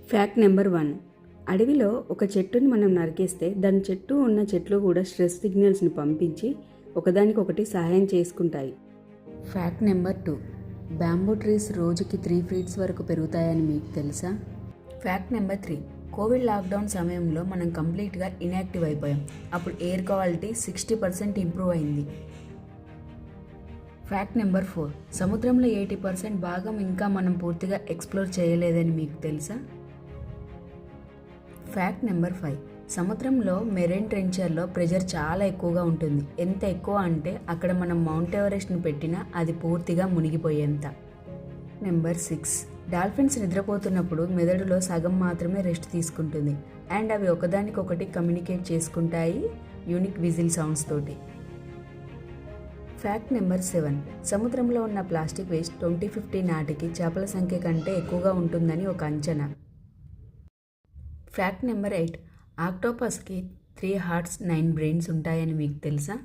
Fact number 1. అడవిలో ఒక చెట్టుని మనం నరికేస్తే దాని చుట్టూ ఉన్న చెట్లు కూడా స్ట్రెస్ సిగ్నల్స్ని పంపించి ఒకదానికొకటి సహాయం చేసుకుంటాయి. Fact number 2. బ్యాంబూ ట్రీస్ రోజుకి 3 ఫీట్స్ వరకు పెరుగుతాయని మీకు తెలుసా? Fact number 3. కోవిడ్ లాక్డౌన్ సమయంలో మనం కంప్లీట్గా ఇన్యాక్టివ్ అయిపోయాం. అప్పుడు ఎయిర్ క్వాలిటీ 60% ఇంప్రూవ్ అయింది. Fact number 4. సముద్రంలో 80% భాగం ఇంకా మనం పూర్తిగా ఎక్స్ప్లోర్ చేయలేదని మీకు తెలుసా? Fact number 5. సముద్రంలో మెరైన్ ట్రెంచర్లో ప్రెషర్ చాలా ఎక్కువగా ఉంటుంది. ఎంత ఎక్కువ అంటే అక్కడ మనం మౌంట్ ఎవరెస్ట్ని పెట్టినా అది పూర్తిగా మునిగిపోయేంత. నెంబర్ 6. డాల్ఫిన్స్ నిద్రపోతున్నప్పుడు మెదడులో సగం మాత్రమే రెస్ట్ తీసుకుంటుంది అండ్ అవి ఒకదానికొకటి కమ్యూనికేట్ చేసుకుంటాయి యూనిక్ విజిల్ సౌండ్స్ తోటి. Fact number 7. సముద్రంలో ఉన్న ప్లాస్టిక్ వేస్ట్ 2050 నాటికి చేపల సంఖ్య కంటే ఎక్కువగా ఉంటుందని ఒక అంచనా. Fact number 8. ఆక్టోపస్కి 3 హార్ట్స్ 9 బ్రెయిన్స్ ఉంటాయని మీకు తెలుసా?